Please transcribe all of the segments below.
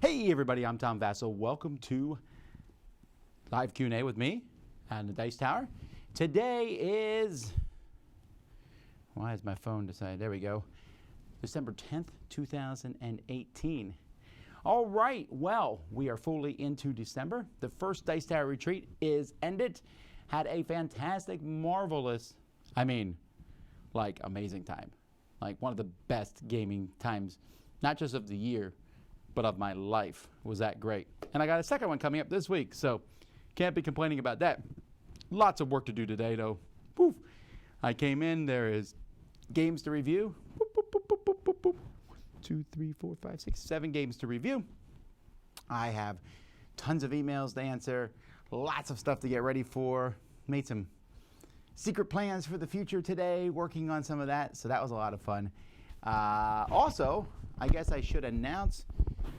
Hey everybody, I'm Tom Vasel. Welcome to live Q&A with me and the Dice Tower. Today is, why is my phone decided? There we go. December 10th, 2018. All right, well, we are fully into December. The first Dice Tower retreat is ended. Had a fantastic, marvelous, amazing time. Like one of the best gaming times, not just of the year, but of my life. Was that great? And I got a second one coming up this week, so can't be complaining about that. Lots of work to do today, though. Poof. I came in, there is games to review. Boop, boop, boop, boop, boop, boop, boop. 2, 3, 4, 5, 6, 7 games to review. I have tons of emails to answer, lots of stuff to get ready for. Made some secret plans for the future today, working on some of that, so that was a lot of fun. Also, I guess I should announce,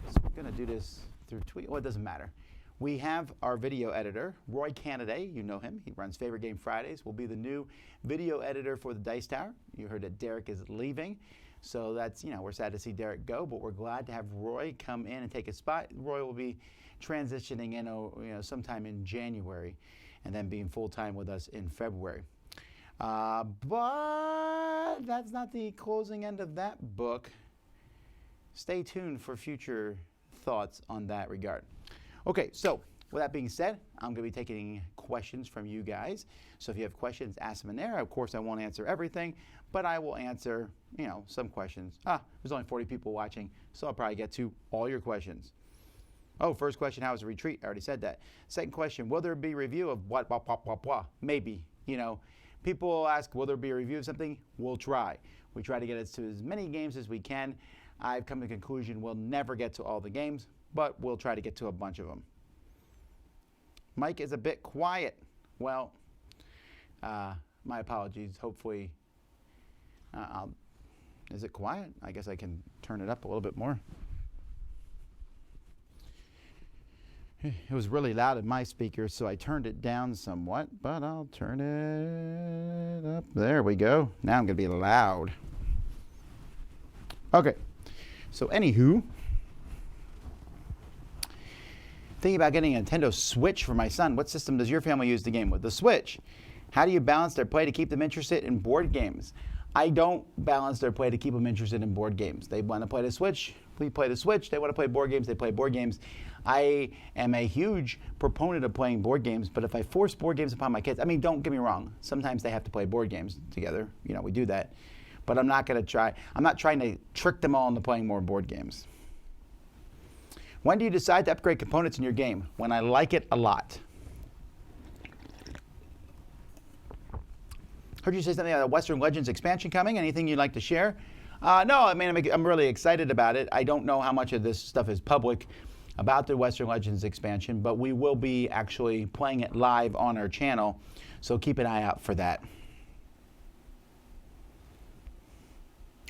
so we're going to do this through tweet. Well, it doesn't matter. We have our video editor, Roy Canaday. You know him. He runs Favorite Game Fridays. Will be the new video editor for the Dice Tower. You heard that Derek is leaving. So that's, we're sad to see Derek go, but we're glad to have Roy come in and take his spot. Roy will be transitioning in, sometime in January and then being full-time with us in February. But that's not the closing end of that book. Stay tuned for future thoughts on that regard. Okay, so with that being said, I'm going to be taking questions from you guys. So if you have questions, ask them in there. Of course, I won't answer everything, but I will answer, some questions. There's only 40 people watching, so I'll probably get to all your questions. Oh, first question, how was the retreat? I already said that. Second question, will there be a review of what, blah, blah, blah, blah? Maybe, People ask, will there be a review of something? We'll try. We try to get us to as many games as we can. I've come to the conclusion we'll never get to all the games, but we'll try to get to a bunch of them. Mike is a bit quiet. Well, my apologies. Hopefully, is it quiet? I guess I can turn it up a little bit more. It was really loud in my speakers, so I turned it down somewhat, but I'll turn it up. There we go. Now I'm going to be loud. Okay. So anywho, thinking about getting a Nintendo Switch for my son. What system does your family use the game with? The Switch. How do you balance their play to keep them interested in board games? I don't balance their play to keep them interested in board games. They want to play the Switch, we play the Switch. They want to play board games, they play board games. I am a huge proponent of playing board games, but if I force board games upon my kids, don't get me wrong. Sometimes they have to play board games together. We do that. But I'm not trying to trick them all into playing more board games. When do you decide to upgrade components in your game? When I like it a lot. Heard you say something about the Western Legends expansion coming. Anything you'd like to share? No, I'm really excited about it. I don't know how much of this stuff is public about the Western Legends expansion, but we will be actually playing it live on our channel, so keep an eye out for that.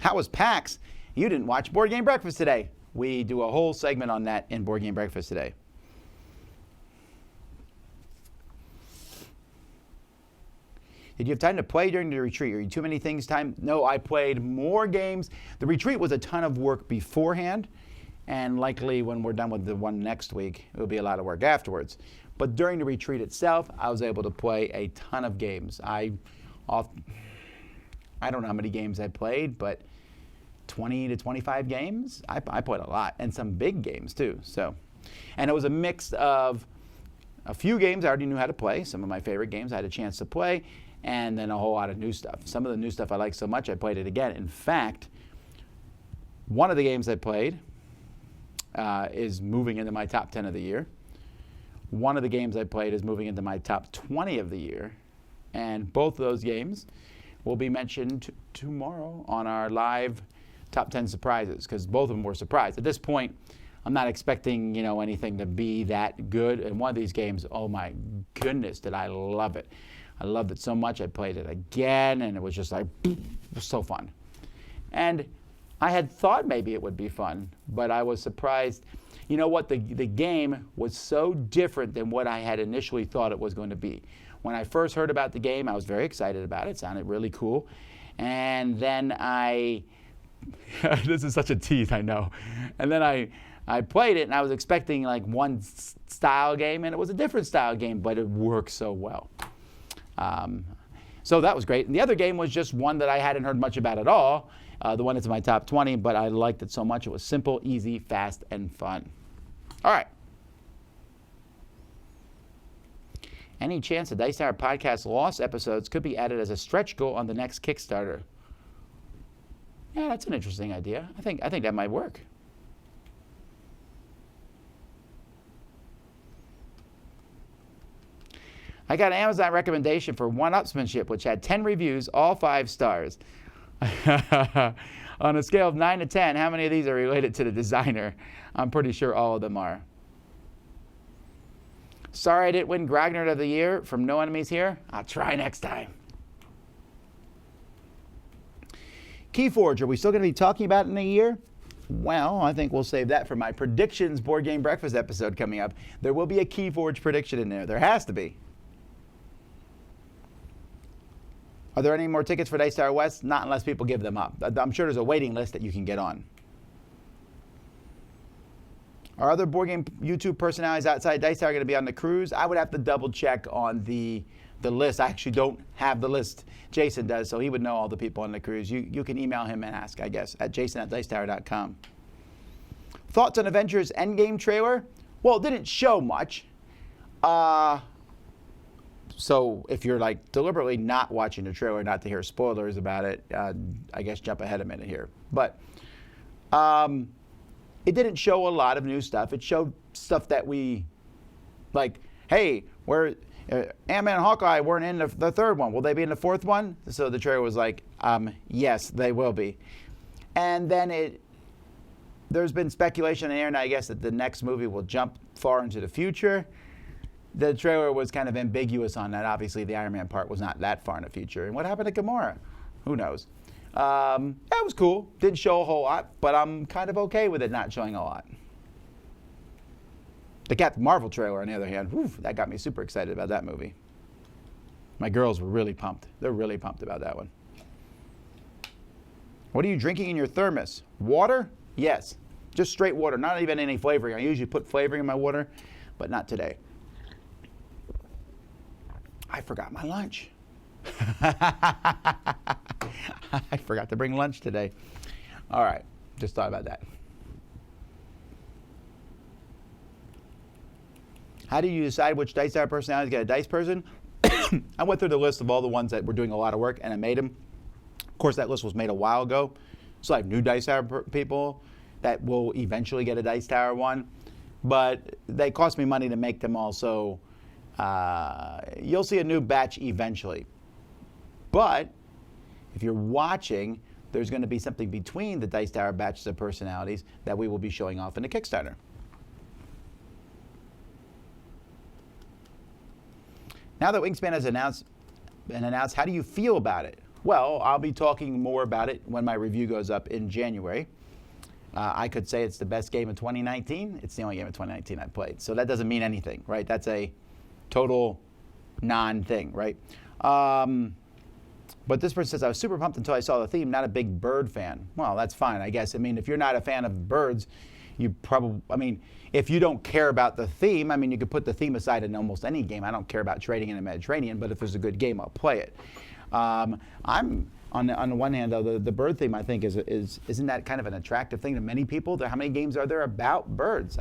How was PAX? You didn't watch Board Game Breakfast today. We do a whole segment on that in Board Game Breakfast today. Did you have time to play during the retreat? Are you too many things time? No, I played more games. The retreat was a ton of work beforehand, and likely when we're done with the one next week, it will be a lot of work afterwards. But during the retreat itself, I was able to play a ton of games. I don't know how many games I played, but 20 to 25 games. I played a lot, and some big games too. And it was a mix of a few games I already knew how to play. Some of my favorite games I had a chance to play, and then a whole lot of new stuff. Some of the new stuff I liked so much I played it again. In fact, one of the games I played is moving into my top 10 of the year. One of the games I played is moving into my top 20 of the year, and both of those games will be mentioned tomorrow on our live top 10 surprises, because both of them were surprised. At this point, I'm not expecting anything to be that good. And one of these games, oh my goodness, did I love it. I loved it so much, I played it again, and it was just like, it was so fun. And I had thought maybe it would be fun, but I was surprised. You know what? The game was so different than what I had initially thought it was going to be. When I first heard about the game, I was very excited about it. It sounded really cool. And then this is such a tease, I know. And then I I played it and I was expecting like one style game, and it was a different style game, but it worked so well. So that was great. And the other game was just one that I hadn't heard much about at all, the one that's in my top 20, but I liked it so much. It was simple, easy, fast, and fun. All right. Any chance the Dice Tower podcast lost episodes could be added as a stretch goal on the next Kickstarter? Yeah, that's an interesting idea. I think that might work. I got an Amazon recommendation for One-Upsmanship, which had 10 reviews, all 5 stars. On a scale of 9 to 10, how many of these are related to the designer? I'm pretty sure all of them are. Sorry I didn't win Grognard of the Year from No Enemies Here. I'll try next time. Keyforge, are we still going to be talking about it in a year? Well, I think we'll save that for my predictions board game breakfast episode coming up. There will be a Keyforge prediction in there. There has to be. Are there any more tickets for Dice Tower West? Not unless people give them up. I'm sure there's a waiting list that you can get on. Are other board game YouTube personalities outside Dice Tower going to be on the cruise? I would have to double check on the list. I actually don't have the list. Jason does, so he would know all the people on the cruise. You can email him and ask, I guess, at jason@dicetower.com. Thoughts on Avengers Endgame trailer? Well, it didn't show much. So if you're like deliberately not watching the trailer not to hear spoilers about it, I guess jump ahead a minute here. But it didn't show a lot of new stuff. It showed stuff that we, like, hey, Ant-Man and Hawkeye weren't in the third one. Will they be in the fourth one? So the trailer was like, yes, they will be. And then there's been speculation in the internet, I guess, that the next movie will jump far into the future. The trailer was kind of ambiguous on that. Obviously, the Iron Man part was not that far in the future. And what happened to Gamora? Who knows? That was cool. Didn't show a whole lot, but I'm kind of okay with it not showing a lot. The Captain Marvel trailer, on the other hand, that got me super excited about that movie. My girls were really pumped. They're really pumped about that one. What are you drinking in your thermos? Water? Yes. Just straight water, not even any flavoring. I usually put flavoring in my water, but not today. I forgot my lunch. I forgot to bring lunch today. All right, just thought about that. How do you decide which Dice Tower personality to get a dice person? I went through the list of all the ones that were doing a lot of work, and I made them. Of course, that list was made a while ago, so I have new Dice Tower people that will eventually get a Dice Tower one, but they cost me money to make them all, so you'll see a new batch eventually. But if you're watching, there's going to be something between the Dice Tower batches of personalities that we will be showing off in the Kickstarter. Now that Wingspan has been announced, how do you feel about it? Well, I'll be talking more about it when my review goes up in January. I could say it's the best game of 2019. It's the only game of 2019 I played. So that doesn't mean anything, right? That's a total non-thing, right? But this person says, I was super pumped until I saw the theme, not a big bird fan. Well, that's fine, I guess. I mean, if you're not a fan of birds, you probably, I mean, if you don't care about the theme, I mean, you could put the theme aside in almost any game. I don't care about trading in the Mediterranean, but if there's a good game, I'll play it. I'm on the one hand, though, the bird theme, I think, isn't that kind of an attractive thing to many people? How many games are there about birds?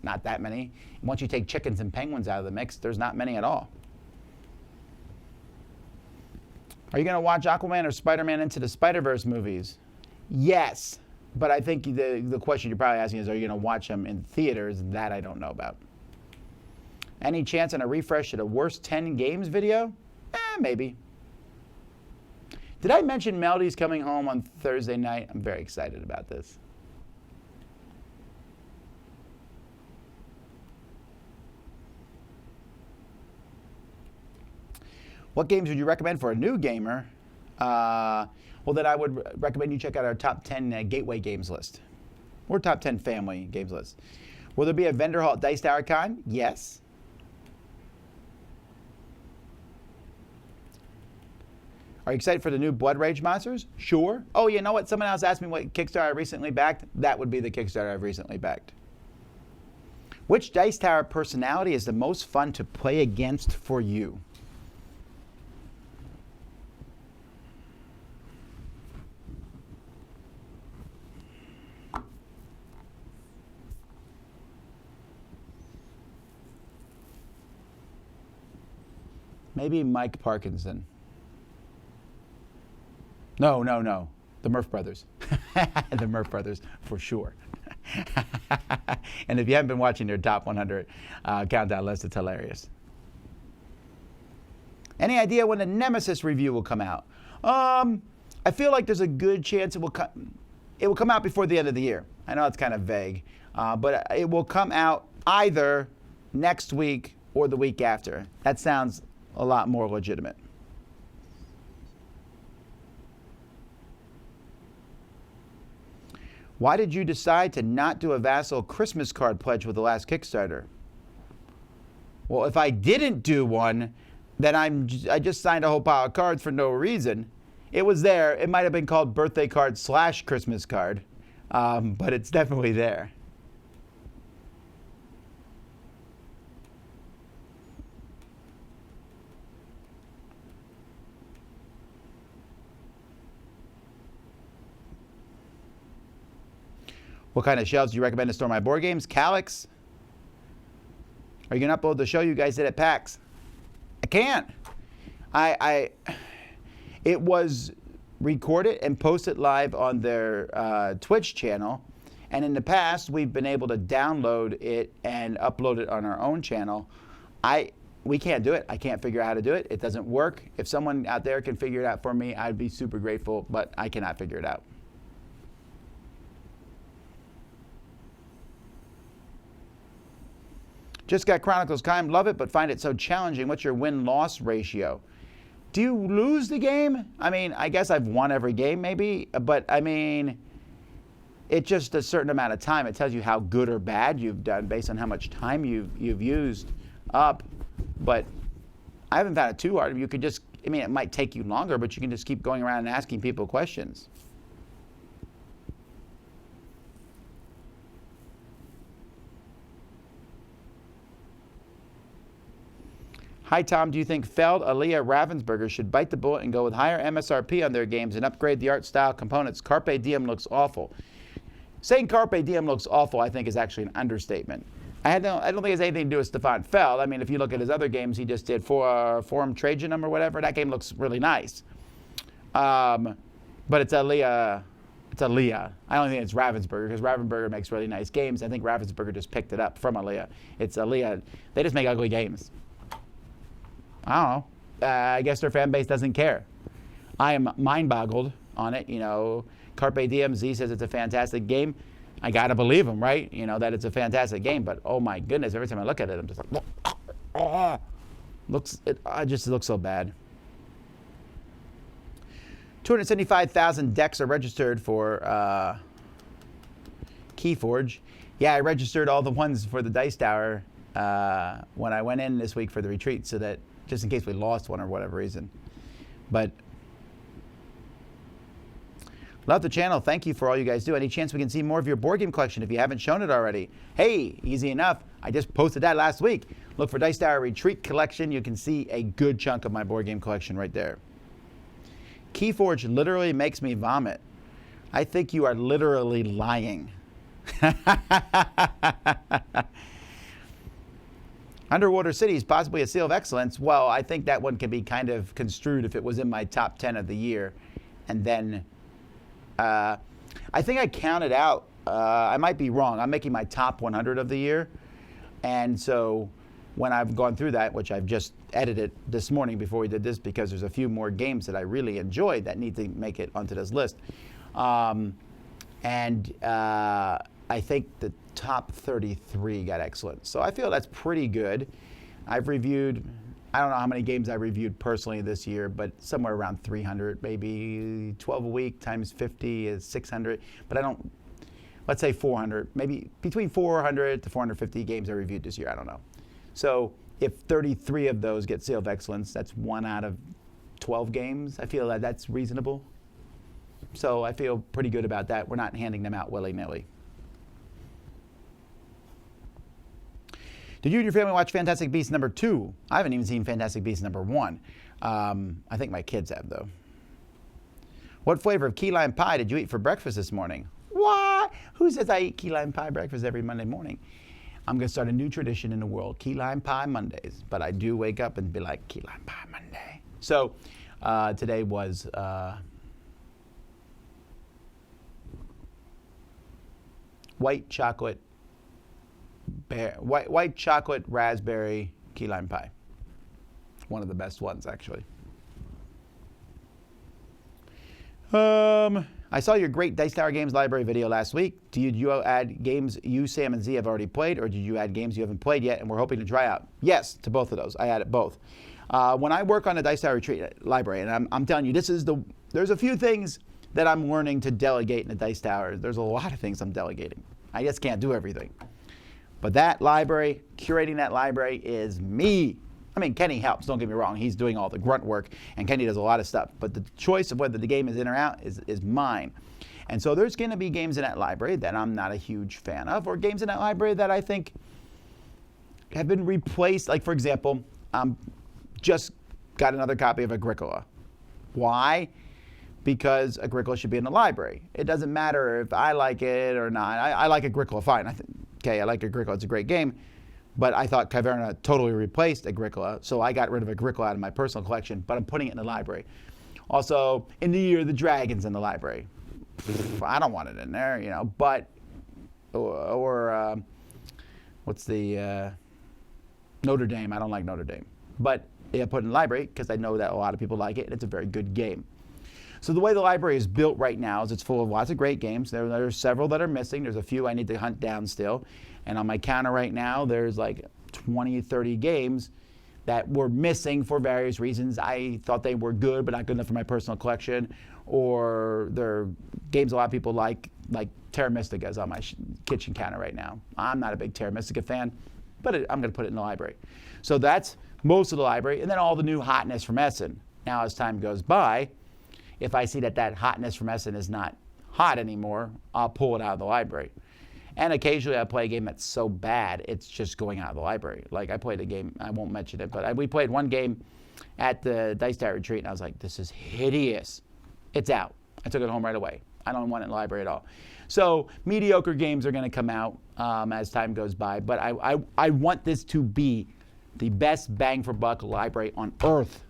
Not that many. Once you take chickens and penguins out of the mix, there's not many at all. Are you going to watch Aquaman or Spider-Man Into the Spider-Verse movies? Yes, but I think the question you're probably asking is, are you going to watch them in theaters? That I don't know about. Any chance on a refresh to the worst 10 games video? Maybe. Did I mention Melody's coming home on Thursday night? I'm very excited about this. What games would you recommend for a new gamer? Well, then I would recommend you check out our top 10 gateway games list, or top 10 family games list. Will there be a vendor hall at Dice Tower Con? Yes. Are you excited for the new Blood Rage monsters? Sure. Oh, you know what? Someone else asked me what Kickstarter I recently backed. That would be the Kickstarter I've recently backed. Which Dice Tower personality is the most fun to play against for you? Maybe Mike Parkinson. No. The Murph Brothers. The Murph Brothers, for sure. And if you haven't been watching their top 100 countdown list, it's hilarious. Any idea when the Nemesis review will come out? I feel like there's a good chance it will come out before the end of the year. I know it's kind of vague, but it will come out either next week or the week after. That sounds a lot more legitimate. Why did you decide to not do a Vasel Christmas card pledge with the last Kickstarter? Well, if I didn't do one, then I just signed a whole pile of cards for no reason. It was there. It might have been called birthday card / Christmas card, but it's definitely there. What kind of shelves do you recommend to store my board games? Calyx? Are you going to upload the show you guys did at PAX? I can't. It was recorded and posted live on their Twitch channel. And in the past, we've been able to download it and upload it on our own channel. We can't do it. I can't figure out how to do it. It doesn't work. If someone out there can figure it out for me, I'd be super grateful, but I cannot figure it out. Just got Chronicles Time. Love it, but find it so challenging. What's your win-loss ratio? Do you lose the game? I mean, I guess I've won every game maybe, but I mean, it's just a certain amount of time. It tells you how good or bad you've done based on how much time you've used up. But I haven't found it too hard. You could just, I mean, it might take you longer, but you can just keep going around and asking people questions. Hi, Tom. Do you think Feld, Aliyah, Ravensburger should bite the bullet and go with higher MSRP on their games and upgrade the art style components? Carpe Diem looks awful. Saying Carpe Diem looks awful, I think, is actually an understatement. I don't think it has anything to do with Stefan Feld. I mean, if you look at his other games, he just did Forum Trajanum or whatever. That game looks really nice. But it's Aliyah. It's Aliyah. I don't think it's Ravensburger because Ravensburger makes really nice games. I think Ravensburger just picked it up from Aliyah. It's Aliyah. They just make ugly games. I don't know. I guess their fan base doesn't care. I am mind-boggled on it. You know, Carpe Diem, Z says it's a fantastic game. I got to believe him, right? You know, that it's a fantastic game. But, oh, my goodness, every time I look at it, I'm just like, it just looks so bad. 275,000 decks are registered for Keyforge. Yeah, I registered all the ones for the Dice Tower when I went in this week for the retreat so that just in case we lost one or whatever reason. But love the channel. Thank you for all you guys do. Any chance we can see more of your board game collection if you haven't shown it already? Hey, easy enough. I just posted that last week. Look for Dice Tower Retreat Collection. You can see a good chunk of my board game collection right there. Keyforge literally makes me vomit. I think you are literally lying. Underwater Cities, possibly a seal of excellence. Well, I think that one can be kind of construed if it was in my top 10 of the year. And then I think I counted out, I might be wrong, I'm making my top 100 of the year. And so when I've gone through that, which I've just edited this morning before we did this because there's a few more games that I really enjoyed that need to make it onto this list. I think the top 33 got excellent. So I feel that's pretty good. I've reviewed, I don't know how many games I reviewed personally this year, but somewhere around 300, maybe 12 a week times 50 is 600. But I don't, let's say 400, maybe between 400 to 450 games I reviewed this year. I don't know. So if 33 of those get seal of excellence, that's 1 out of 12 games. I feel that that's reasonable. So I feel pretty good about that. We're not handing them out willy-nilly. Did you and your family watch Fantastic Beasts #2? I haven't even seen Fantastic Beasts #1. I think my kids have, though. What flavor of key lime pie did you eat for breakfast this morning? What? Who says I eat key lime pie breakfast every Monday morning? I'm going to start a new tradition in the world, key lime pie Mondays. But I do wake up and be like, key lime pie Monday. So today was white chocolate raspberry key lime pie. One of the best ones, actually. I saw your great Dice Tower Games library video last week. Did you add games you, Sam, and Z have already played, or did you add games you haven't played yet and we're hoping to try out? Yes, to both of those. I added both. When I work on a Dice Tower Retreat library, and I'm telling you, there's a few things that I'm learning to delegate in the Dice Tower. There's a lot of things I'm delegating. I just can't do everything. But that library, curating that library is me. I mean, Kenny helps, don't get me wrong. He's doing all the grunt work, and Kenny does a lot of stuff. But the choice of whether the game is in or out is mine. And so there's going to be games in that library that I'm not a huge fan of, or games in that library that I think have been replaced. Like, for example, just got another copy of Agricola. Why? Because Agricola should be in the library. It doesn't matter if I like it or not. I like Agricola fine. I like Agricola. It's a great game. But I thought Caverna totally replaced Agricola, so I got rid of Agricola out of my personal collection, but I'm putting it in the library. Also, in the Year of the Dragon's in the library. I don't want it in there, you know, but, what's the, Notre Dame. I don't like Notre Dame. But I put it in the library because I know that a lot of people like it, and it's a very good game. So the way the library is built right now is it's full of lots of great games. There are several that are missing. There's a few I need to hunt down still. And on my counter right now, there's like 20, 30 games that were missing for various reasons. I thought they were good, but not good enough for my personal collection. Or they're games a lot of people like Terra Mystica is on my kitchen counter right now. I'm not a big Terra Mystica fan, but I'm going to put it in the library. So that's most of the library. And then all the new hotness from Essen. Now, as time goes by, if I see that hotness from Essen is not hot anymore, I'll pull it out of the library. And occasionally I play a game that's so bad, it's just going out of the library. Like I played a game, I won't mention it, but we played one game at the Dice Tower Retreat, and I was like, this is hideous. It's out. I took it home right away. I don't want it in the library at all. So mediocre games are going to come out as time goes by, but I want this to be the best bang for buck library on earth.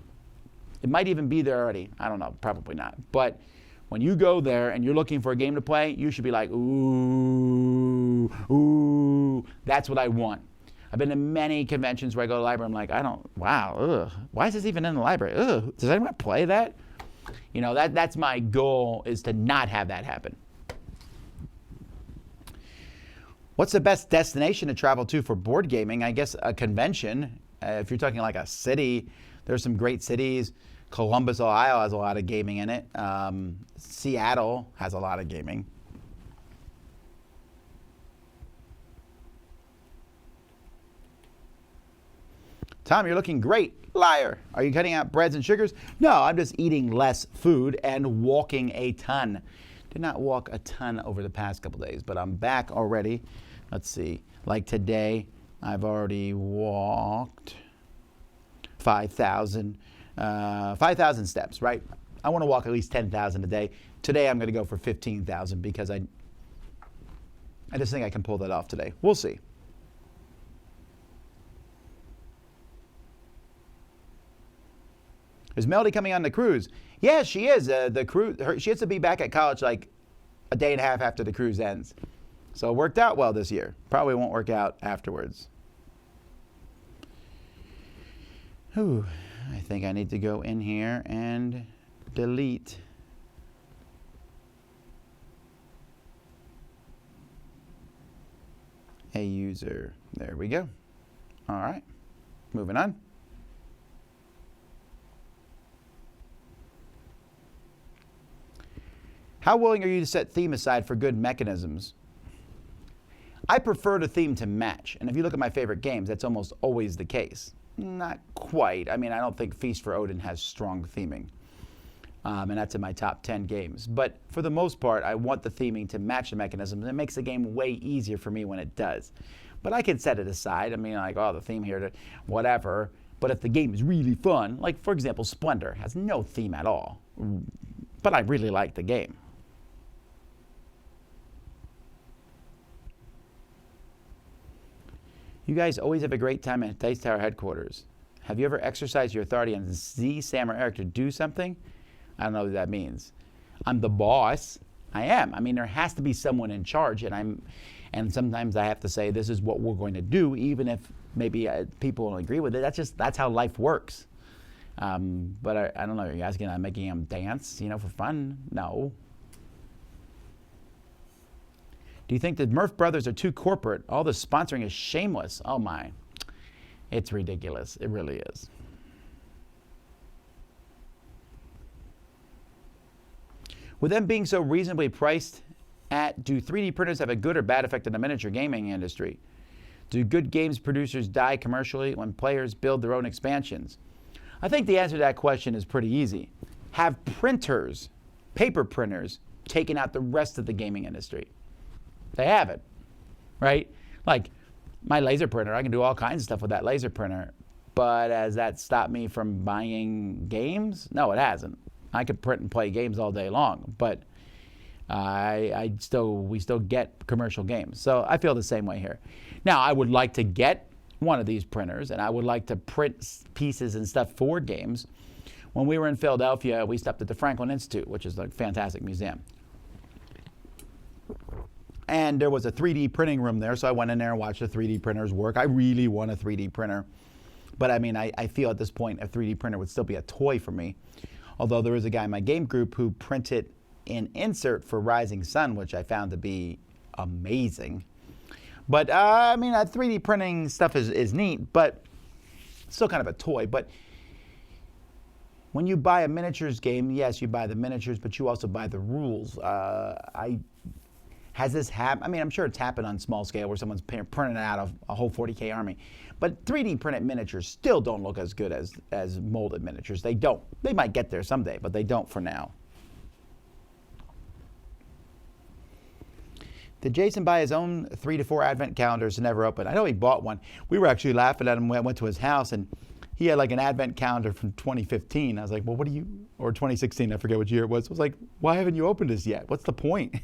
It might even be there already. I don't know, probably not. But when you go there and you're looking for a game to play, you should be like, ooh, that's what I want. I've been to many conventions where I go to the library, I'm like, why is this even in the library? Ugh, does anyone play that? You know, that's my goal, is to not have that happen. What's the best destination to travel to for board gaming? I guess a convention. If you're talking like a city, there's some great cities. Columbus, Ohio has a lot of gaming in it. Seattle has a lot of gaming. Tom, you're looking great. Liar. Are you cutting out breads and sugars? No, I'm just eating less food and walking a ton. Did not walk a ton over the past couple days, but I'm back already. Let's see. Like today, I've already walked 5,000 steps, right? I want to walk at least 10,000 a day. Today I'm going to go for 15,000 because I just think I can pull that off today. We'll see. Is Melody coming on the cruise? Yeah, she is. The cruise. She has to be back at college like a day and a half after the cruise ends. So it worked out well this year. Probably won't work out afterwards. Ooh, I think I need to go in here and delete. A user. There we go. All right. Moving on. How willing are you to set theme aside for good mechanisms? I prefer the theme to match. And if you look at my favorite games, that's almost always the case. Not quite. I mean, I don't think Feast for Odin has strong theming. And that's in my top 10 games. But for the most part, I want the theming to match the mechanisms. And it makes the game way easier for me when it does. But I can set it aside. I mean, like, oh, the theme here, whatever. But if the game is really fun, like, for example, Splendor has no theme at all. But I really like the game. You guys always have a great time at Dice Tower headquarters. Have you ever exercised your authority and Z, Sam, or Eric to do something? I don't know what that means. I'm the boss. I am. I mean, there has to be someone in charge, and sometimes I have to say, this is what we're going to do, even if maybe people don't agree with it. That's how life works. But I don't know. Are you asking? I'm making them dance, for fun? No. Do you think the Murph brothers are too corporate? All the sponsoring is shameless. Oh my, it's ridiculous. It really is. With them being so reasonably priced do 3D printers have a good or bad effect on the miniature gaming industry? Do good games producers die commercially when players build their own expansions? I think the answer to that question is pretty easy. Have printers, paper printers, taken out the rest of the gaming industry? They haven't, right? Like my laser printer, I can do all kinds of stuff with that laser printer, but has that stopped me from buying games? No, it hasn't. I could print and play games all day long, but we still get commercial games. So I feel the same way here. Now, I would like to get one of these printers, and I would like to print pieces and stuff for games. When we were in Philadelphia, we stopped at the Franklin Institute, which is a fantastic museum. And there was a 3D printing room there, so I went in there and watched the 3D printers work. I really want a 3D printer. But I mean, I feel at this point a 3D printer would still be a toy for me. Although there is a guy in my game group who printed an insert for Rising Sun, which I found to be amazing. But I mean, 3D printing stuff is neat, but still kind of a toy. But when you buy a miniatures game, yes, you buy the miniatures, but you also buy the rules. Has this happened? I mean, I'm sure it's happened on small scale where someone's printing out a whole 40K army. But 3D printed miniatures still don't look as good as molded miniatures. They don't. They might get there someday, but they don't for now. Did Jason buy his own 3 to 4 advent calendars and never opened? I know he bought one. We were actually laughing at him when I went to his house, and he had like an advent calendar from 2015. I was like, well, or 2016, I forget what year it was. I was like, why haven't you opened this yet? What's the point?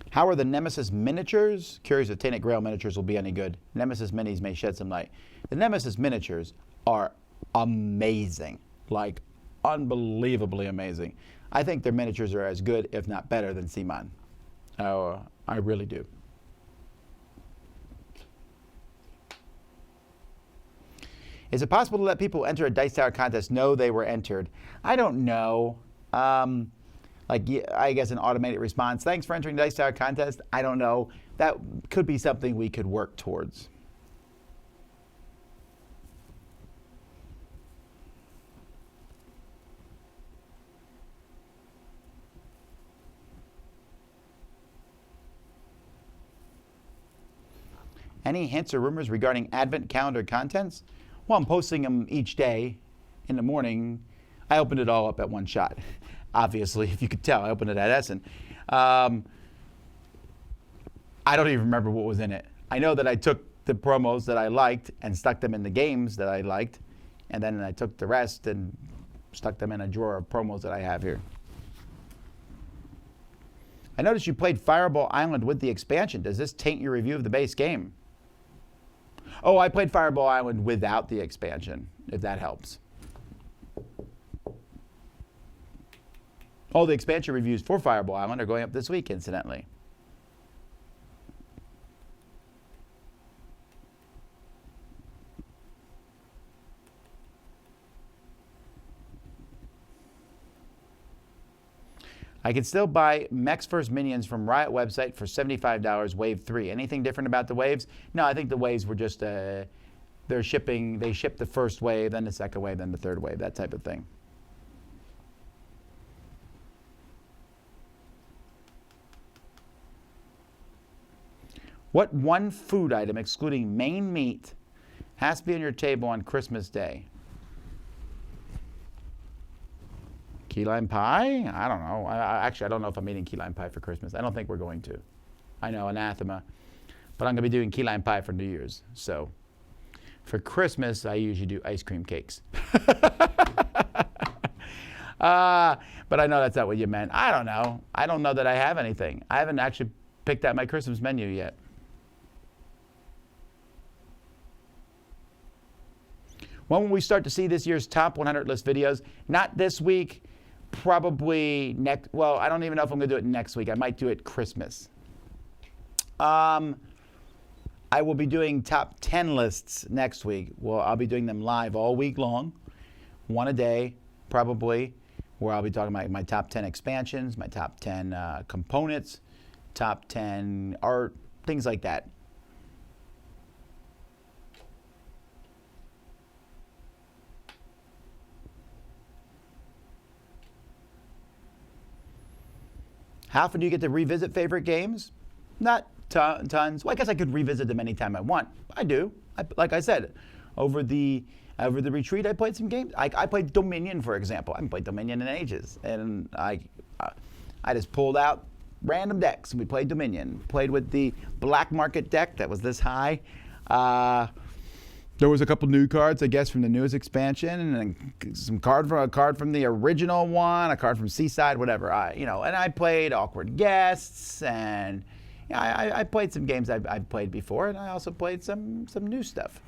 How are the Nemesis miniatures? Curious if Tainted Grail miniatures will be any good. Nemesis minis may shed some light. The Nemesis miniatures are amazing, like unbelievably amazing. I think their miniatures are as good, if not better, than CMON. Oh, I really do. Is it possible to let people enter a Dice Tower contest know they were entered? I don't know. I guess an automated response. Thanks for entering the Dice Tower contest. I don't know. That could be something we could work towards. Any hints or rumors regarding Advent calendar contents? Well, I'm posting them each day in the morning. I opened it all up at one shot. Obviously, if you could tell, I opened it at Essen. I don't even remember what was in it. I know that I took the promos that I liked and stuck them in the games that I liked, and then I took the rest and stuck them in a drawer of promos that I have here. I noticed you played Fireball Island with the expansion. Does this taint your review of the base game? Oh, I played Fireball Island without the expansion, if that helps. All the expansion reviews for Fireball Island are going up this week, incidentally. I can still buy Mechs vs. Minions from Riot website for $75, Wave 3. Anything different about the waves? No, I think the waves were just, they shipped the first wave, then the second wave, then the third wave, that type of thing. What one food item, excluding main meat, Has to be on your table on Christmas Day. Key lime pie? I don't know. Actually, I don't know if I'm eating key lime pie for Christmas. I don't think we're going to. I know, anathema. But I'm going to be doing key lime pie for New Year's. So for Christmas, I usually do ice cream cakes. But I know that's not what you meant. I don't know. I don't know that I have anything. I haven't actually picked out my Christmas menu yet. When will we start to see this year's top 100 list videos? Not this week, probably next. Well, I don't even know if I'm going to do it next week. I might do it Christmas. I will be doing top 10 lists next week. Well, I'll be doing them live all week long, one a day, probably, where I'll be talking about my top 10 expansions, my top 10 components, top 10 art, things like that. How often do you get to revisit favorite games? Not tons. Well, I guess I could revisit them anytime I want. I do. Like I said, over the retreat, I played some games. I played Dominion, for example. I haven't played Dominion in ages, and I just pulled out random decks and we played Dominion. Played with the black market deck that was this high. There was a couple new cards, I guess, from the newest expansion, and some a card from the original one, a card from Seaside, whatever. And I played Awkward Guests, and I played some games I've played before, and I also played some new stuff.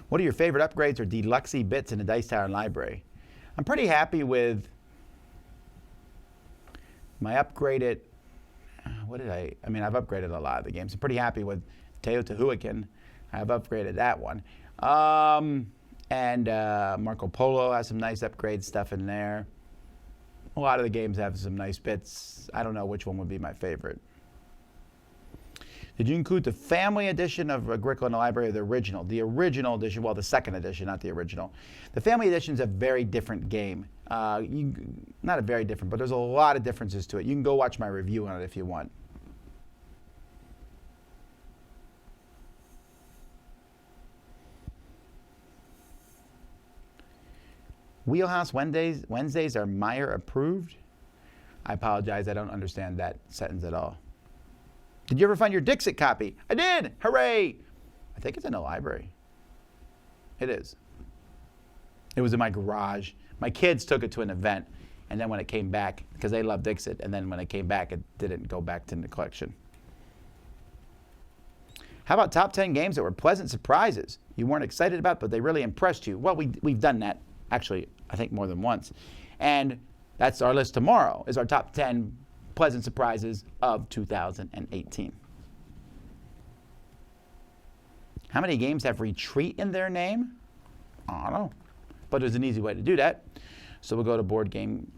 What are your favorite upgrades or deluxe-y bits in the Dice Tower library? I'm pretty happy with my upgraded. I've upgraded a lot of the games. I'm pretty happy with Teotihuacan. I've upgraded that one. And Marco Polo has some nice upgrade stuff in there. A lot of the games have some nice bits. I don't know which one would be my favorite. Did you include the family edition of Agricola in the library or the original? The original edition, well, the second edition, not the original. The family edition is a very different game. Not a very different, but there's a lot of differences to it. You can go watch my review on it if you want. Wheelhouse Wednesdays are Meyer approved? I apologize, I don't understand that sentence at all. Did you ever find your Dixit copy? I did! Hooray! I think it's in the library. It is. It was in my garage. My kids took it to an event, and then when it came back, because they love Dixit, and then when it came back, it didn't go back to the collection. How about top 10 games that were pleasant surprises you weren't excited about, but they really impressed you? Well, we've done that, actually, I think more than once. And that's our list tomorrow, is our top 10 pleasant surprises of 2018. How many games have retreat in their name? I don't know, but there's an easy way to do that. So we'll go to Board Game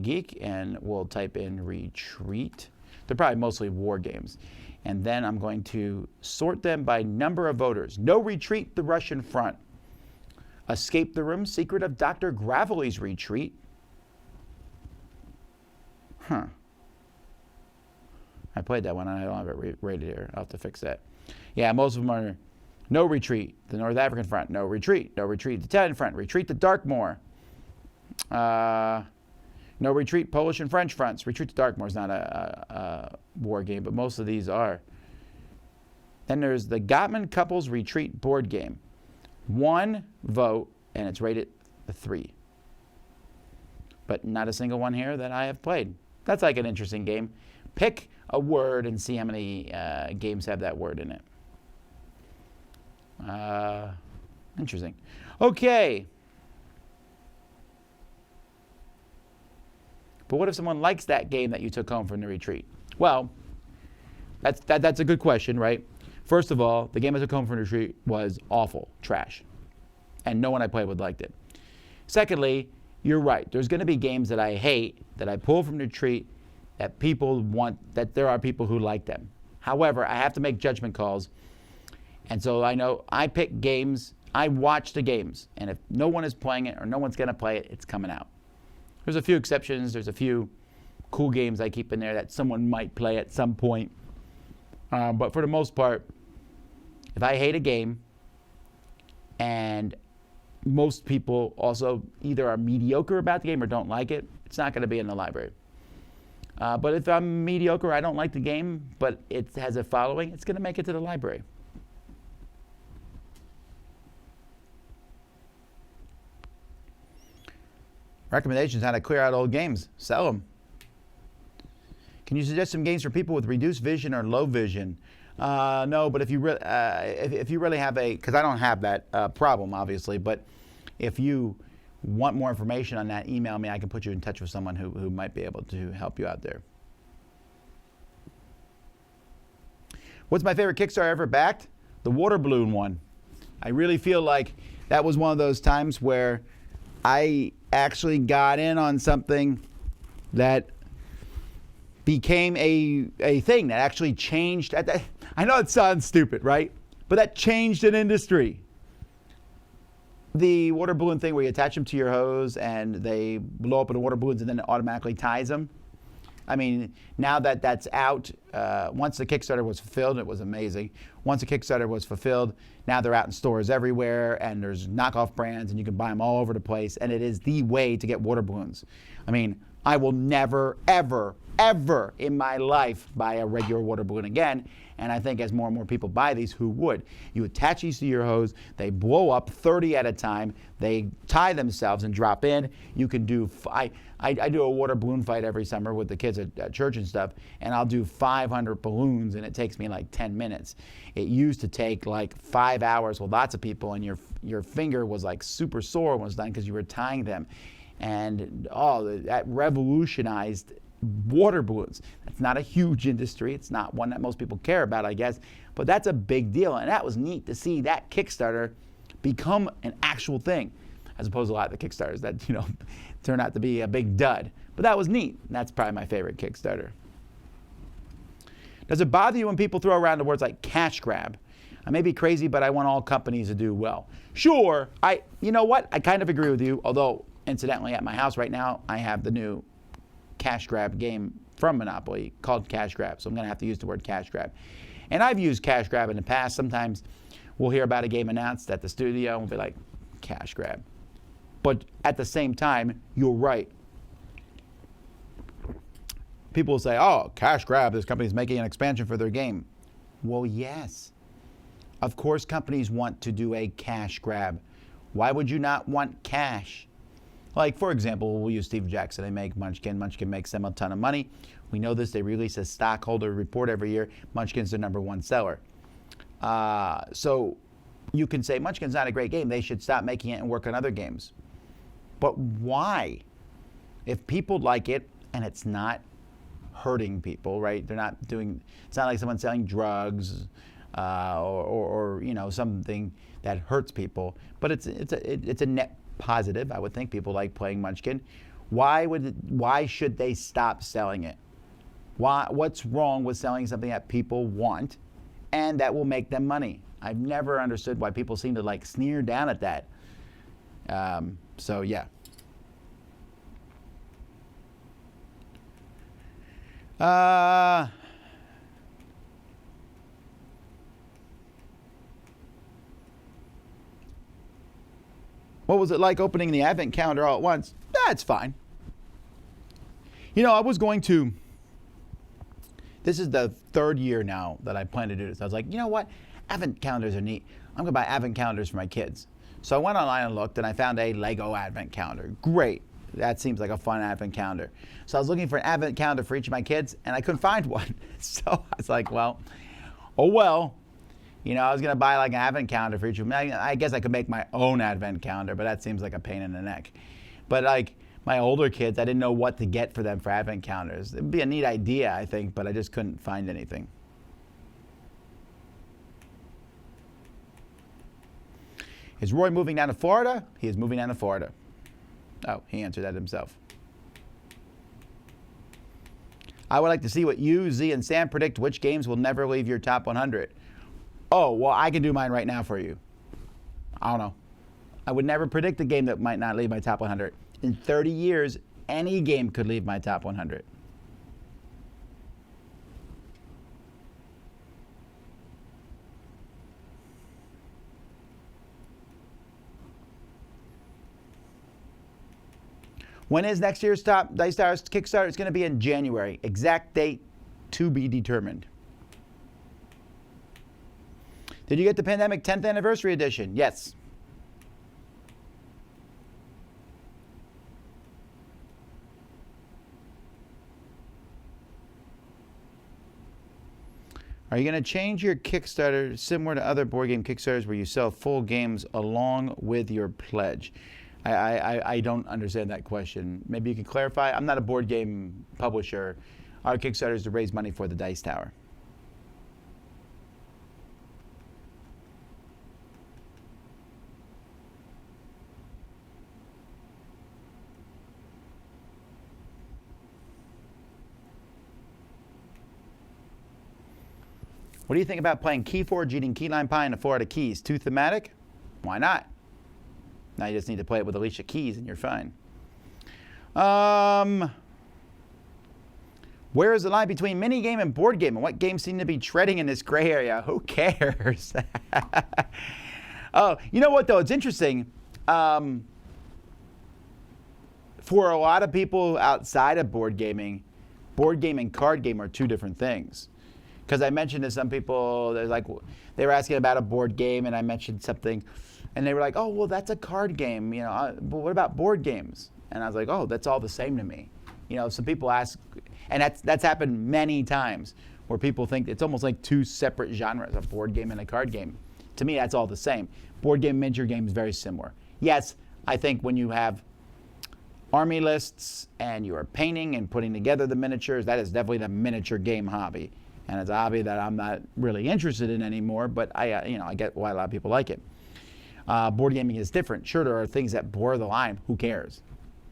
Geek and we'll type in retreat. They're probably mostly war games. And then I'm going to sort them by number of voters. No Retreat, The Russian Front. Escape the Room, Secret of Dr. Gravelly's Retreat. I played that one and I don't have it rated here. I'll have to fix that. Yeah, most of them are No Retreat, the North African Front. No Retreat. No Retreat, the Italian Front. Retreat, the Darkmoor. No Retreat, Polish and French Fronts. Retreat to Darkmoor is not a war game, but most of these are. Then there's the Gottman Couples Retreat board game. 1 vote, and it's rated a 3. But not a single one here that I have played. That's like an interesting game. Pick a word and see how many games have that word in it. Interesting. Okay. But what if someone likes that game that you took home from the retreat? Well, that's a good question, right? First of all, the game I took home from the retreat was awful, trash. And no one I played with liked it. Secondly, you're right. There's going to be games that I hate, that I pull from the retreat, that people want, that there are people who like them. However, I have to make judgment calls. And so I know I pick games, I watch the games. And if no one is playing it or no one's going to play it, it's coming out. There's a few exceptions. There's a few cool games I keep in there that someone might play at some point. But for the most part, if I hate a game, and most people also either are mediocre about the game or don't like it, it's not going to be in the library. But if I'm mediocre, I don't like the game, but it has a following, it's going to make it to the library. Recommendations: how to clear out old games. Sell them. Can you suggest some games for people with reduced vision or low vision? No, but if you really have because I don't have that problem, obviously, but if you want more information on that, email me. I can put you in touch with someone who might be able to help you out there. What's my favorite Kickstarter ever backed? The water balloon one. I really feel like that was one of those times where I actually got in on something that became a thing that actually changed. I know it sounds stupid, right? But that changed an industry. The water balloon thing where you attach them to your hose and they blow up in the water balloons and then it automatically ties them. I mean, now that that's out, once the Kickstarter was fulfilled, it was amazing. Once the Kickstarter was fulfilled, now they're out in stores everywhere and there's knockoff brands and you can buy them all over the place, and it is the way to get water balloons. I mean, I will never, ever, ever in my life buy a regular water balloon again. And I think as more and more people buy these, who would? You attach these to your hose, they blow up 30 at a time, they tie themselves and drop in. You can do, I do a water balloon fight every summer with the kids at church and stuff, and I'll do 500 balloons and it takes me like 10 minutes. It used to take like 5 hours with lots of people, and your finger was like super sore when it was done because you were tying them. And that revolutionized water balloons. That's not a huge industry. It's not one that most people care about, I guess, but that's a big deal. And that was neat to see that Kickstarter become an actual thing, as opposed to a lot of the Kickstarters that, turn out to be a big dud. But that was neat. And that's probably my favorite Kickstarter. Does it bother you when people throw around the words like cash grab? I may be crazy, but I want all companies to do well. Sure. You know what? I kind of agree with you, although incidentally at my house right now, I have the new cash grab game from Monopoly called Cash Grab, so I'm going to have to use the word cash grab. And I've used cash grab in the past. Sometimes we'll hear about a game announced at the studio and we'll be like, cash grab. But at the same time, you're right. People will say, oh, cash grab, this company's making an expansion for their game. Well, yes. Of course companies want to do a cash grab. Why would you not want cash? Like, for example, we'll use Steve Jackson. They make Munchkin. Munchkin makes them a ton of money. We know this. They release a stockholder report every year. Munchkin's their #1 seller. So you can say, Munchkin's not a great game. They should stop making it and work on other games. But why? If people like it and it's not hurting people, right? It's not like someone selling drugs or something that hurts people. But it's a net positive. I would think people like playing Munchkin. Why should they stop selling it? What's wrong with selling something that people want and that will make them money? I've never understood why people seem to sneer down at that. So yeah. What was it like opening the advent calendar all at once? That's fine. I was going to, this is the 3rd year now that I plan to do this. I was like, you know what? Advent calendars are neat. I'm going to buy advent calendars for my kids. So I went online and looked, and I found a Lego advent calendar. Great. That seems like a fun advent calendar. So I was looking for an advent calendar for each of my kids, and I couldn't find one. So I was like, well. I was going to buy an advent calendar for each of them. I guess I could make my own advent calendar, but that seems like a pain in the neck. But my older kids, I didn't know what to get for them for advent calendars. It'd be a neat idea, I think, but I just couldn't find anything. Is Roy moving down to Florida? He is moving down to Florida. Oh, he answered that himself. I would like to see what you, Z, and Sam predict which games will never leave your top 100. Oh, well, I can do mine right now for you. I don't know. I would never predict a game that might not leave my top 100. In 30 years, any game could leave my top 100. When is next year's Top Dice Towers Kickstarter? It's going to be in January. Exact date to be determined. Did you get the Pandemic 10th Anniversary Edition? Yes. Are you going to change your Kickstarter similar to other board game Kickstarters where you sell full games along with your pledge? I don't understand that question. Maybe you can clarify. I'm not a board game publisher. Our Kickstarter is to raise money for the Dice Tower. What do you think about playing Keyforge, eating key lime pie, and a Florida Keys? Too thematic? Why not? Now you just need to play it with Alicia Keys and you're fine. Where is the line between minigame and board game? And what games seem to be treading in this gray area? Who cares? Oh, you know what though? It's interesting. For a lot of people outside of board game and card game are two different things. Because I mentioned to some people, they were asking about a board game, and I mentioned something, and they were like, "Oh, well, that's a card game, but what about board games?" And I was like, "Oh, that's all the same to me." Some people ask, and that's happened many times, where people think it's almost like two separate genres, a board game and a card game. To me, that's all the same. Board game, miniature game is very similar. Yes, I think when you have army lists and you are painting and putting together the miniatures, that is definitely the miniature game hobby. And it's a hobby that I'm not really interested in anymore, but I get why a lot of people like it. Board gaming is different. Sure, there are things that blur the line. Who cares?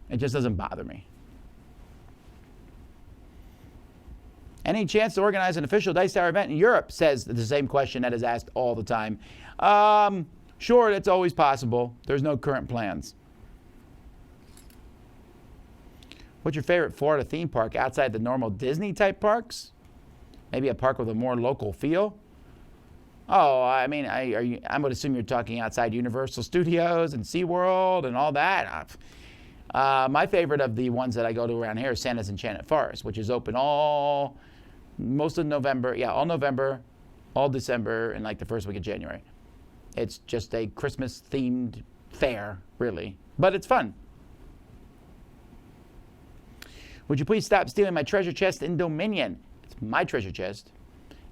It just doesn't bother me. Any chance to organize an official Dice Tower event in Europe? Says the same question that is asked all the time. Sure, that's always possible. There's no current plans. What's your favorite Florida theme park outside the normal Disney type parks? Maybe a park with a more local feel? Oh, I mean, I would assume you're talking outside Universal Studios and SeaWorld and all that. My favorite of the ones that I go to around here is Santa's Enchanted Forest, which is open most of November. Yeah, all November, all December, and like the first week of January. It's just a Christmas-themed fair, really. But it's fun. Would you please stop stealing my treasure chest in Dominion? It's my treasure chest,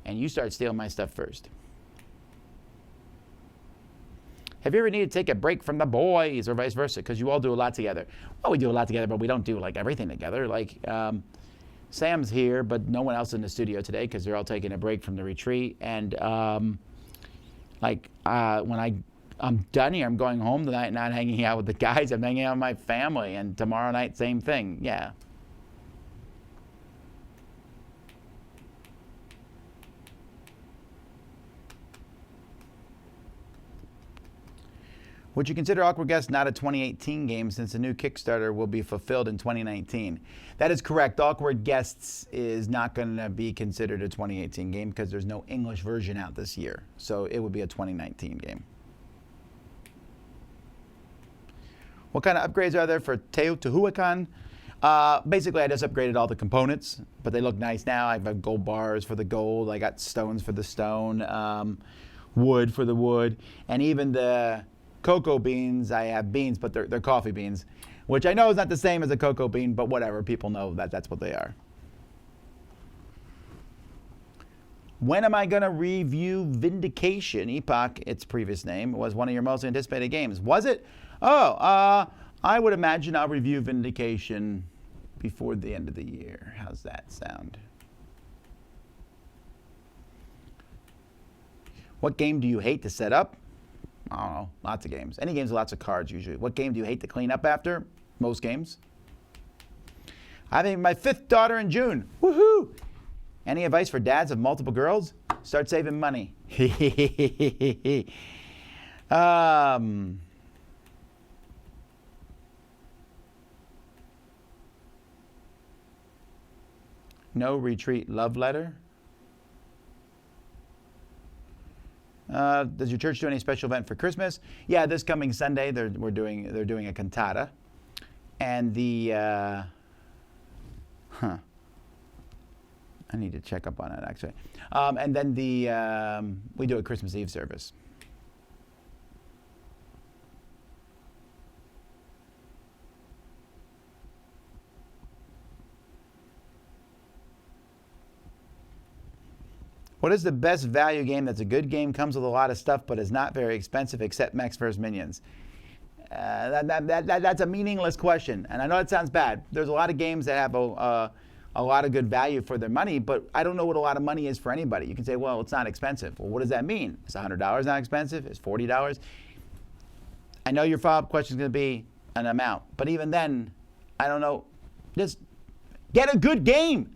and you start stealing my stuff first. Have you ever needed to take a break from the boys or vice versa? Because you all do a lot together. Well, we do a lot together, but we don't do like everything together. Like Sam's here, but no one else in the studio today because they're all taking a break from the retreat. And when I'm done here, I'm going home tonight, not hanging out with the guys. I'm hanging out with my family. And tomorrow night, same thing. Yeah. Would you consider Awkward Guests not a 2018 game since the new Kickstarter will be fulfilled in 2019? That is correct. Awkward Guests is not going to be considered a 2018 game because there's no English version out this year. So it would be a 2019 game. What kind of upgrades are there for Teotihuacan? Basically, I just upgraded all the components, but they look nice now. I have gold bars for the gold. I got stones for the stone, wood for the wood, and even the cocoa beans, I have beans, but they're coffee beans, which I know is not the same as a cocoa bean, but whatever, people know that that's what they are. When am I going to review Vindication? Epoch, its previous name, was one of your most anticipated games. Was it? Oh, I would imagine I'll review Vindication before the end of the year. How's that sound? What game do you hate to set up? I don't know, lots of games. Any games with lots of cards usually. What game do you hate to clean up after? Most games. I think my 5th daughter in June. Woohoo! Any advice for dads of multiple girls? Start saving money. No retreat love letter. Does your church do any special event for Christmas? Yeah, this coming Sunday they're doing a cantata, and the, I need to check up on that actually. And then we do a Christmas Eve service. What is the best value game that's a good game, comes with a lot of stuff, but is not very expensive except Max vs. Minions? That's a meaningless question, and I know it sounds bad. There's a lot of games that have a lot of good value for their money, but I don't know what a lot of money is for anybody. You can say, well, it's not expensive. Well, what does that mean? Is $100 not expensive? Is $40? I know your follow-up question is going to be an amount, but even then, I don't know. Just get a good game.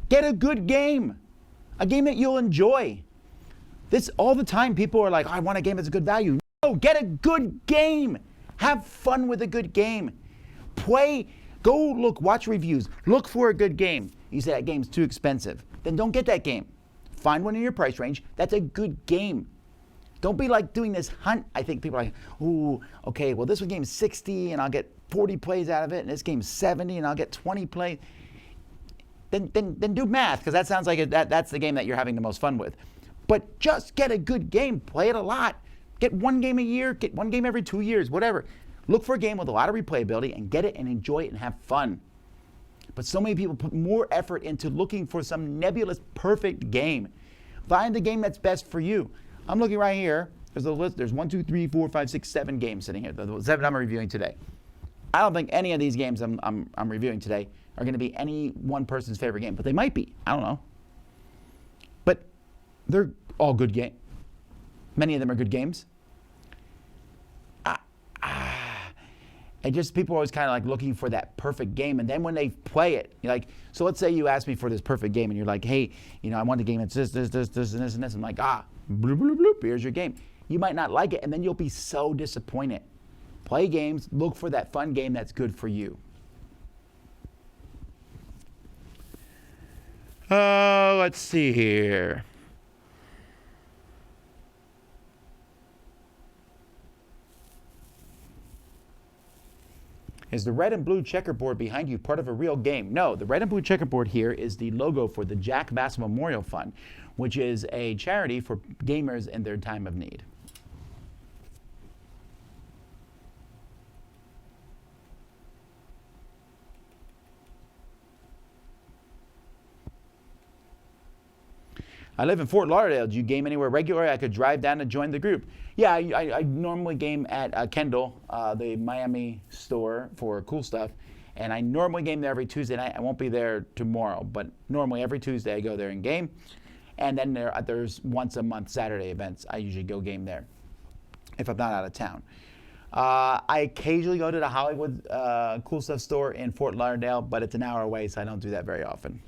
Get a good game. A game that you'll enjoy. This all the time, people are like, oh, I want a game that's a good value. No, get a good game. Have fun with a good game. Play, go look, watch reviews. Look for a good game. You say that game's too expensive. Then don't get that game. Find one in your price range. That's a good game. Don't be like doing this hunt. I think people are like, ooh, okay, well this game's 60 and I'll get 40 plays out of it, and this game's 70 and I'll get 20 plays. Then do math, because that sounds like that's the game that you're having the most fun with. But just get a good game. Play it a lot. Get one game a year. Get one game every 2 years, whatever. Look for a game with a lot of replayability and get it and enjoy it and have fun. But so many people put more effort into looking for some nebulous perfect game. Find the game that's best for you. I'm looking right here. There's a list. There's 1, 2, 3, 4, 5, 6, 7 games sitting here. The 7 I'm reviewing today. I don't think any of these games I'm reviewing today are going to be any one person's favorite game, but they might be. I don't know. But they're all good games. Many of them are good games. And just people are always kind of like looking for that perfect game, and then when they play it, you're like, so let's say you ask me for this perfect game, and you're like, hey, I want a game that's this, and this. I'm like, bloop, bloop, bloop, here's your game. You might not like it, and then you'll be so disappointed. Play games, look for that fun game that's good for you. Let's see here. Is the red and blue checkerboard behind you part of a real game? No, the red and blue checkerboard here is the logo for the Jack Vasel Memorial Fund, which is a charity for gamers in their time of need. I live in Fort Lauderdale. Do you game anywhere regularly? I could drive down to join the group. Yeah, I normally game at Kendall, the Miami store for cool stuff. And I normally game there every Tuesday night. I won't be there tomorrow, but normally every Tuesday I go there and game. And then there's once a month Saturday events. I usually go game there if I'm not out of town. I occasionally go to the Hollywood cool stuff store in Fort Lauderdale, but it's an hour away, so I don't do that very often.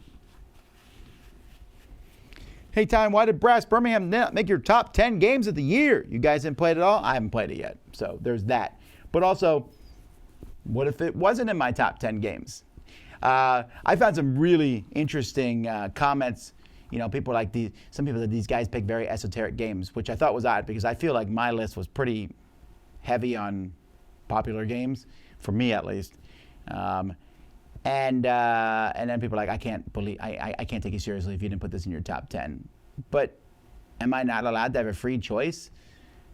Hey, Tom, why did Brass Birmingham not make your top 10 games of the year? You guys haven't played it all? I haven't played it yet, so there's that. But also, what if it wasn't in my top 10 games? I found some really interesting comments. People like some people that these guys pick very esoteric games, which I thought was odd because I feel like my list was pretty heavy on popular games, for me at least. And then people are like, I can't take you seriously if you didn't put this in your top 10. But am I not allowed to have a free choice?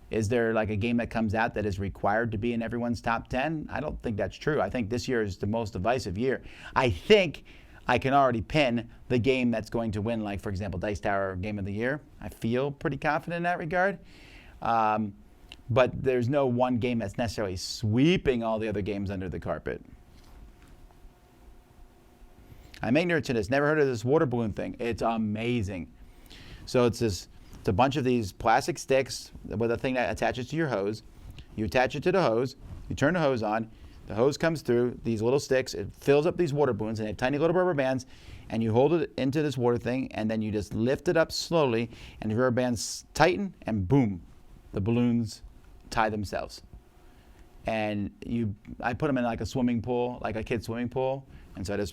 Is there like a game that comes out that is required to be in everyone's top 10? I don't think that's true. I think this year is the most divisive year. I think I can already pin the game that's going to win, like, for example, Dice Tower Game of the Year. I feel pretty confident in that regard. But there's no one game that's necessarily sweeping all the other games under the carpet. I'm ignorant to this. Never heard of this water balloon thing. It's amazing. So it's a bunch of these plastic sticks with a thing that attaches to your hose. You attach it to the hose. You turn the hose on. The hose comes through these little sticks. It fills up these water balloons, and they have tiny little rubber bands. And you hold it into this water thing, and then you just lift it up slowly, and the rubber bands tighten, and boom, the balloons tie themselves. And I put them in like a swimming pool, like a kid's swimming pool. And so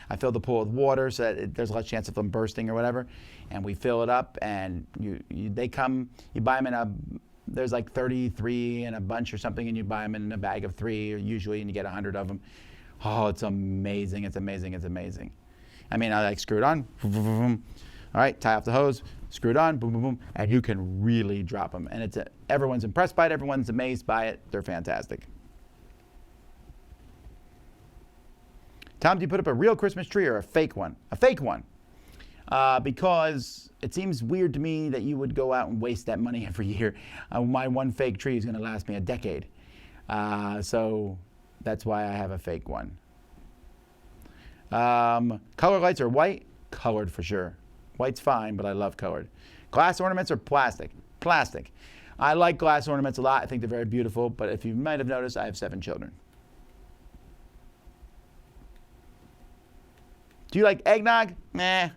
I fill the pool with water so that there's less chance of them bursting or whatever. And we fill it up, and you buy them in There's like 33 in a bunch or something, and you buy them in a bag of 3 usually, and you get 100 of them. Oh, it's amazing. It's amazing. It's amazing. I mean, I like screw it on. All right, tie off the hose, screw it on, boom, boom, boom, and you can really drop them. And everyone's impressed by it. Everyone's amazed by it. They're fantastic. Tom, do you put up a real Christmas tree or a fake one? A fake one. Because it seems weird to me that you would go out and waste that money every year. My one fake tree is going to last me a decade. So that's why I have a fake one. Color lights are white? Colored for sure. White's fine, but I love colored. Glass ornaments or plastic? Plastic. I like glass ornaments a lot. I think they're very beautiful, but if you might have noticed, I have 7 children. Do you like eggnog? Nah.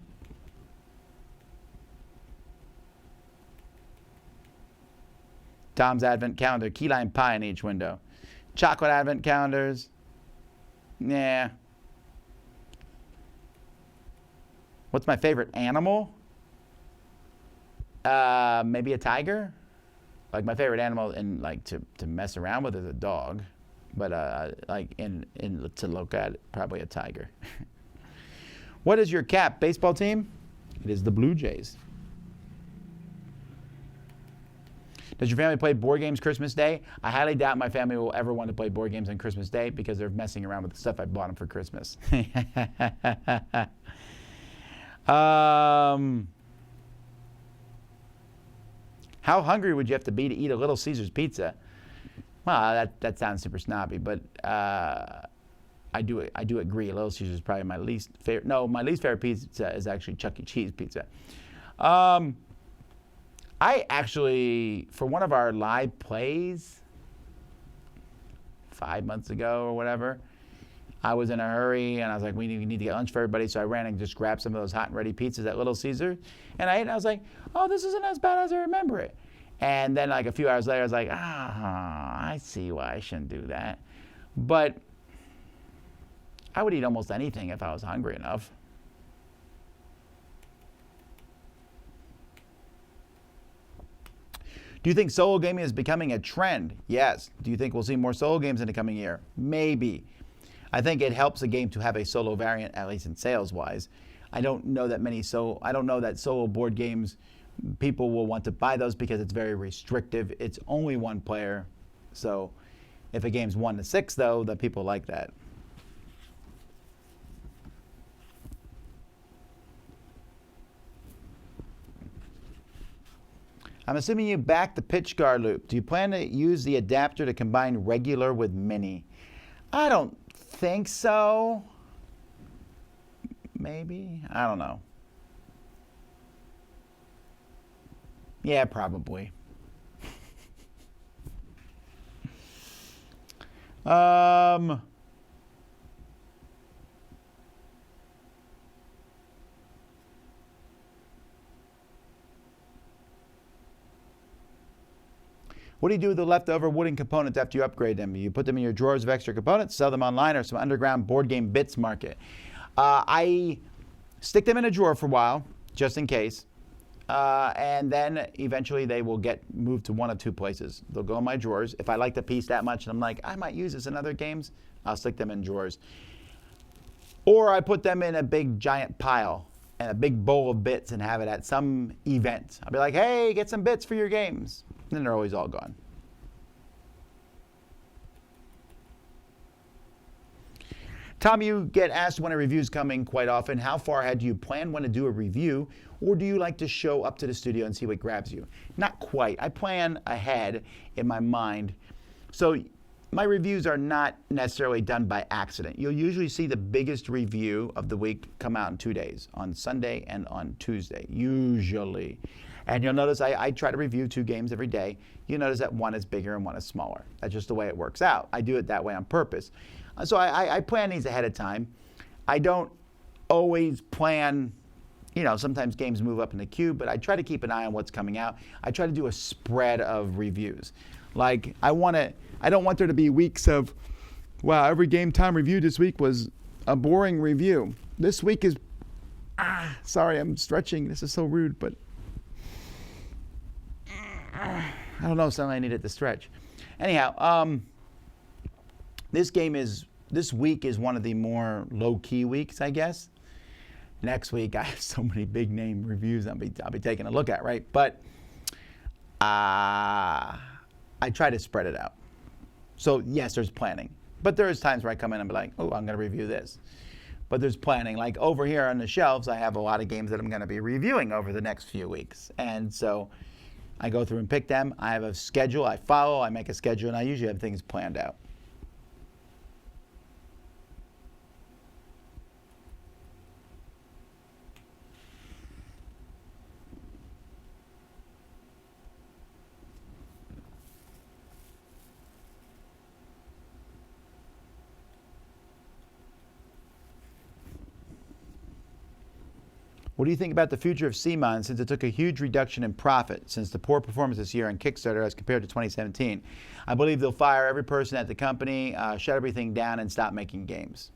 Tom's advent calendar, key lime pie in each window. Chocolate advent calendars? Nah. What's my favorite animal? Maybe a tiger. Like my favorite animal and like to mess around with is a dog, but like in to look at it, probably a tiger. What is your cap baseball team? It is the Blue Jays. Does your family play board games Christmas Day? I highly doubt my family will ever want to play board games on Christmas Day because they're messing around with the stuff I bought them for Christmas. How hungry would you have to be to eat a Little Caesars pizza? Well, that sounds super snobby, but I do agree. Little Caesars is probably my least favorite. No, my least favorite pizza is actually Chuck E. Cheese pizza. I actually, for one of our live plays 5 months ago or whatever, I was in a hurry and I was like, we need to get lunch for everybody. So I ran and just grabbed some of those hot and ready pizzas at Little Caesar. And I ate and I was like, oh, this isn't as bad as I remember it. And then like a few hours later, I was like, I see why I shouldn't do that. But I would eat almost anything if I was hungry enough. Do you think solo gaming is becoming a trend? Yes. Do you think we'll see more solo games in the coming year? Maybe. I think it helps a game to have a solo variant, at least in sales-wise. I don't know that solo board games, people will want to buy those because it's very restrictive. It's only one player. So if a game's 1 to 6, though, the people like that. I'm assuming you back the pitch guard loop. Do you plan to use the adapter to combine regular with mini? I don't think so. Maybe. I don't know. Yeah, probably. What do you do with the leftover wooden components after you upgrade them? You put them in your drawers of extra components, sell them online, or some underground board game bits market. I stick them in a drawer for a while, just in case. And then eventually they will get moved to one of 2 places. They'll go in my drawers. If I like the piece that much and I'm like, I might use this in other games, I'll stick them in drawers. Or I put them in a big giant pile and a big bowl of bits and have it at some event. I'll be like, hey, get some bits for your games. And then they're always all gone. Tom, you get asked when a review's coming quite often. How far ahead do you plan when to do a review? Or do you like to show up to the studio and see what grabs you? Not quite. I plan ahead in my mind. So my reviews are not necessarily done by accident. You'll usually see the biggest review of the week come out in 2 days, on Sunday and on Tuesday, usually. And you'll notice I try to review 2 games every day. You notice that one is bigger and one is smaller. That's just the way it works out. I do it that way on purpose. So I plan these ahead of time. I don't always plan, sometimes games move up in the queue, but I try to keep an eye on what's coming out. I try to do a spread of reviews. Like I don't want there to be weeks of, wow, every game Tom reviewed this week was a boring review. This week is, sorry, I'm stretching. This is so rude, but I don't know, suddenly I needed to stretch. Anyhow, this week is one of the more low-key weeks, I guess. Next week, I have so many big name reviews I'll be taking a look at, right? But I try to spread it out. So yes, there's planning. But there's times where I come in and be like, oh, I'm going to review this. But there's planning. Like over here on the shelves, I have a lot of games that I'm going to be reviewing over the next few weeks. And so I go through and pick them. I have a schedule I follow. I make a schedule, and I usually have things planned out. What do you think about the future of CMON since it took a huge reduction in profit since the poor performance this year on Kickstarter as compared to 2017? I believe they'll fire every person at the company, shut everything down, and stop making games.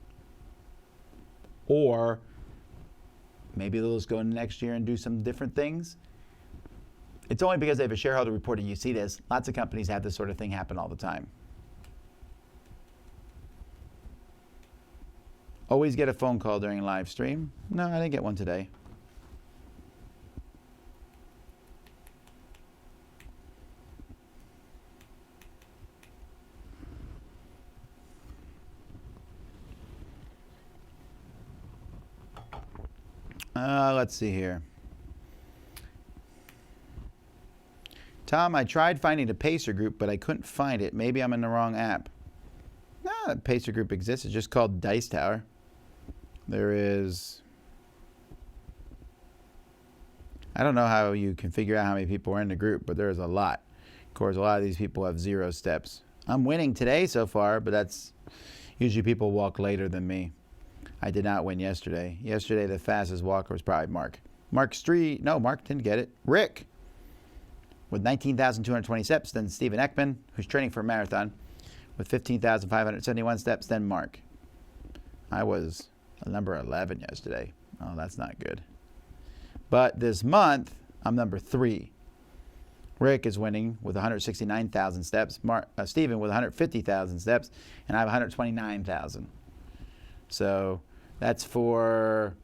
Or maybe they'll just go into next year and do some different things. It's only because they have a shareholder report and you see this. Lots of companies have this sort of thing happen all the time. Always get a phone call during a live stream. No, I didn't get one today. Let's see here. Tom, I tried finding a Pacer group, but I couldn't find it. Maybe I'm in the wrong app. No, Pacer group exists. It's just called Dice Tower. There is... I don't know how you can figure out how many people are in the group, but there's a lot. Of course, a lot of these people have 0 steps. I'm winning today so far, but that's... Usually people walk later than me. I did not win yesterday. Yesterday, the fastest walker was probably Mark. Mark didn't get it. Rick, with 19,220 steps. Then Stephen Ekman, who's training for a marathon, with 15,571 steps. Then Mark. I was number 11 yesterday. Oh, that's not good. But this month, I'm number 3. Rick is winning with 169,000 steps. Stephen with 150,000 steps. And I have 129,000. So that's for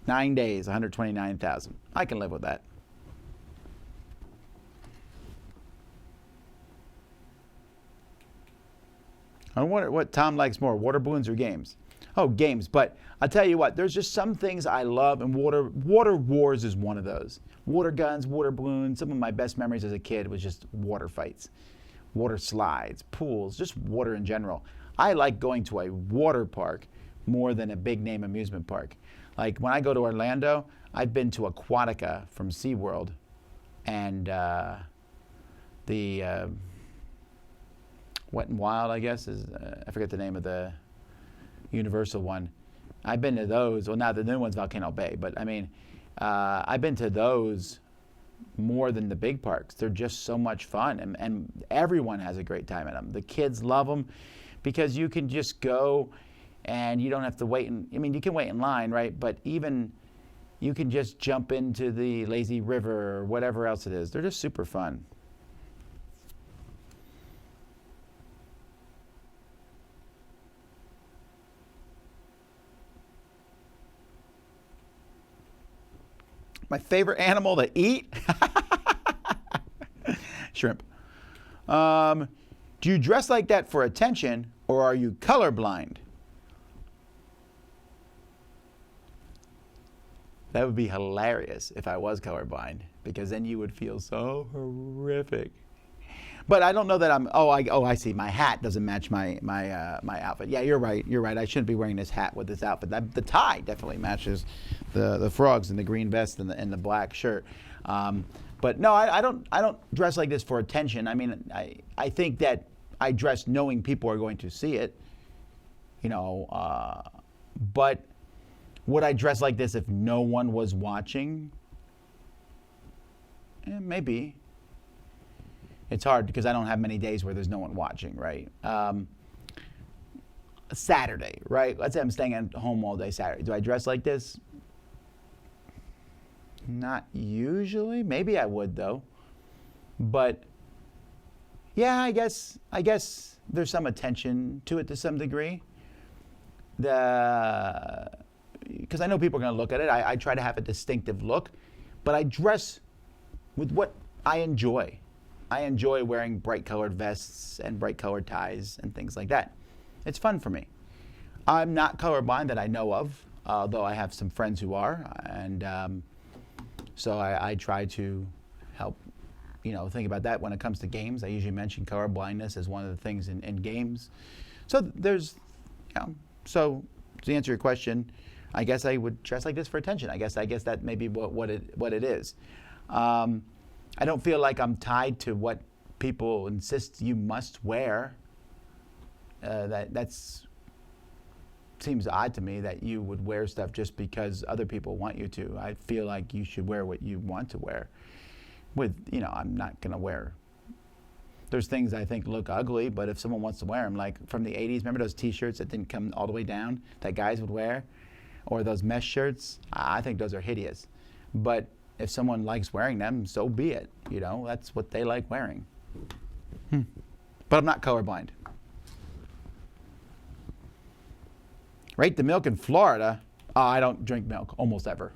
9 days, 129,000. I can live with that. I wonder what Tom likes more, water balloons or games? Oh, games. But I'll tell you what, there's just some things I love, and water wars is one of those. Water guns, water balloons. Some of my best memories as a kid was just water fights, water slides, pools, just water in general. I like going to a water park more than a big name amusement park. Like when I go to Orlando, I've been to Aquatica from SeaWorld, and the Wet n Wild, I guess, is I forget the name of the Universal one. I've been to those. Well, now the new one's Volcano Bay, but I mean, I've been to those more than the big parks. They're just so much fun, and everyone has a great time at them. The kids love them because you can just go and you don't have to wait. You can wait in line, right? But even you can just jump into the lazy river or whatever else it is. They're just super fun. My favorite animal to eat? Shrimp. Do you dress like that for attention, or are you colorblind? That would be hilarious if I was colorblind, because then you would feel so horrific. But I don't know that I'm. I see. My hat doesn't match my outfit. Yeah, you're right. You're right. I shouldn't be wearing this hat with this outfit. The tie definitely matches the frogs and the green vest and the black shirt. But no, I don't dress like this for attention. I mean, I think that I dress knowing people are going to see it. But would I dress like this if no one was watching? Maybe. It's hard because I don't have many days where there's no one watching, right? Saturday, right? Let's say I'm staying at home all day Saturday. Do I dress like this? Not usually. Maybe I would, though. But Yeah, I guess there's some attention to it to some degree. Because I know people are going to look at it. I try to have a distinctive look, but I dress with what I enjoy. I enjoy wearing bright colored vests and bright colored ties and things like that. It's fun for me. I'm not colorblind that I know of, though I have some friends who are, and so I try to help, think about that when it comes to games. I usually mention color blindness as one of the things in games. So there's, so to answer your question, I guess I would dress like this for attention. I guess that may be what it is. I don't feel like I'm tied to what people insist you must wear. That's seems odd to me that you would wear stuff just because other people want you to. I feel like you should wear what you want to wear. I'm not gonna wear. There's things I think look ugly, but if someone wants to wear them, like from the 80s, remember those T-shirts that didn't come all the way down that guys would wear? Or those mesh shirts? I think those are hideous. But if someone likes wearing them, so be it. That's what they like wearing. But I'm not colorblind. Rate the milk in Florida. I don't drink milk almost ever.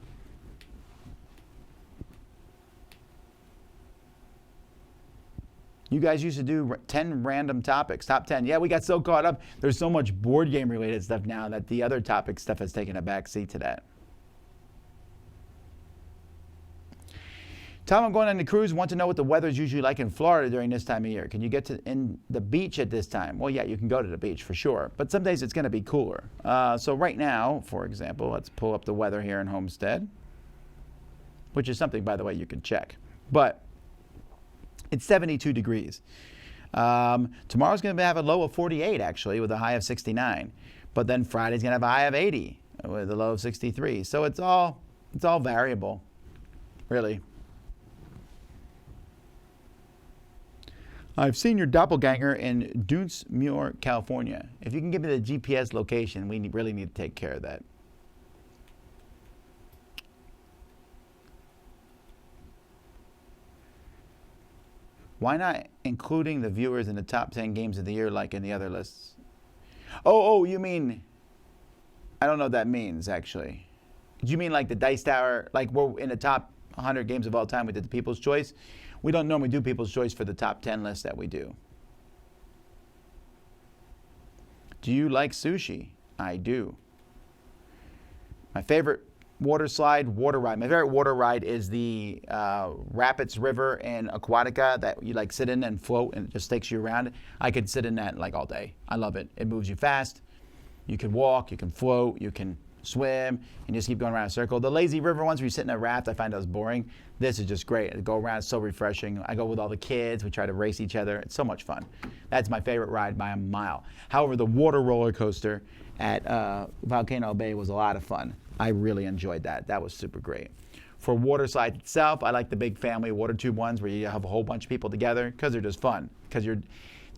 You guys used to do 10 random topics, top 10. Yeah, we got so caught up. There's so much board game related stuff now that the other topic stuff has taken a back seat to that. Tom, I'm going on the cruise. Want to know what the weather is usually like in Florida during this time of year. Can you get to in the beach at this time? Well, yeah, you can go to the beach for sure. But some days it's going to be cooler. So right now, for example, let's pull up the weather here in Homestead, which is something, by the way, you can check. But it's 72 degrees. Tomorrow's going to have a low of 48, actually, with a high of 69. But then Friday's going to have a high of 80 with a low of 63. So it's all variable, really. I've seen your doppelganger in Dunsmuir, California. If you can give me the GPS location, we really need to take care of that. Why not including the viewers in the top 10 games of the year like in the other lists? Oh, you mean, I don't know what that means, actually. Do you mean like the Dice Tower, like we're in the top 100 games of all time, we did the People's Choice? We don't normally do People's Choice for the top 10 list that we do. Do you like sushi? I do. My favorite water ride. My favorite water ride is the Rapids River in Aquatica that you like sit in and float and it just takes you around. I could sit in that like all day. I love it. It moves you fast. You can walk, you can float, you can swim, and just keep going around in a circle. The lazy river ones where you sit in a raft, I find those boring. This is just great. I go around, it's so refreshing. I go with all the kids. We try to race each other. It's so much fun. That's my favorite ride by a mile. However, the water roller coaster at Volcano Bay was a lot of fun. I really enjoyed that. That was super great. For water slide itself, I like the big family water tube ones where you have a whole bunch of people together because they're just fun. Because you're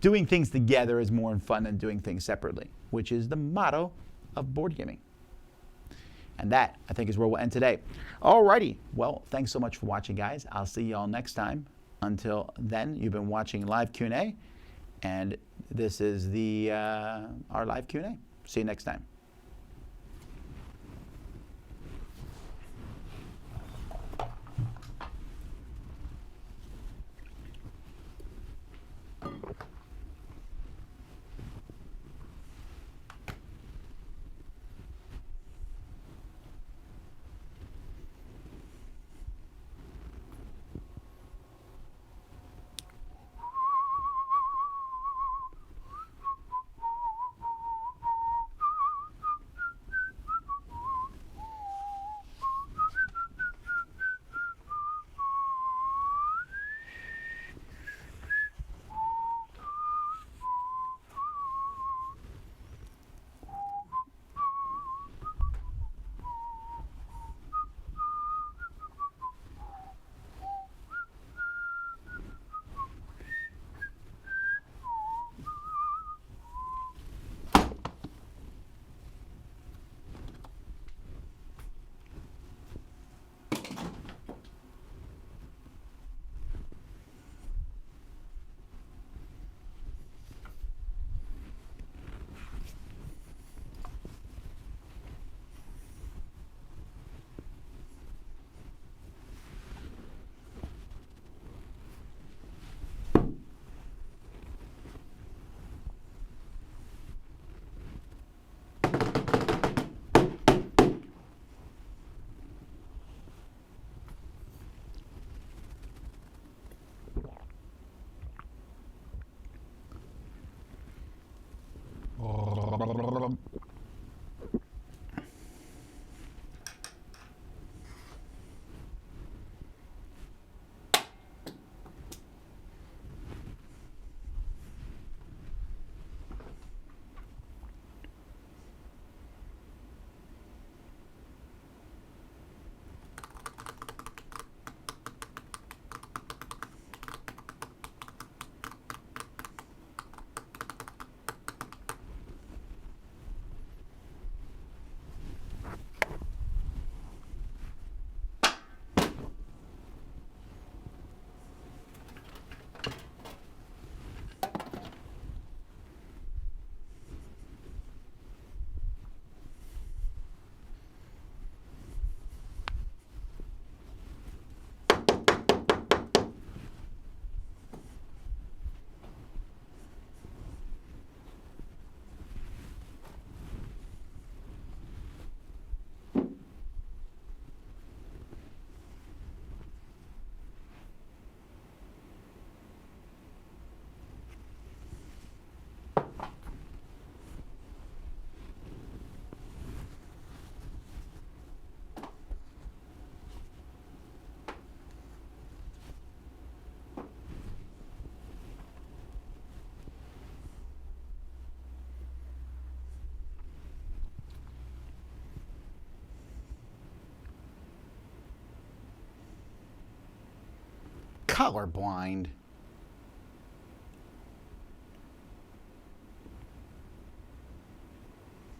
doing things together is more fun than doing things separately, which is the motto of board gaming. And that, I think, is where we'll end today. Alrighty. Well, thanks so much for watching, guys. I'll see you all next time. Until then, you've been watching Live Q&A, and this is our Live Q&A. See you next time. Colorblind.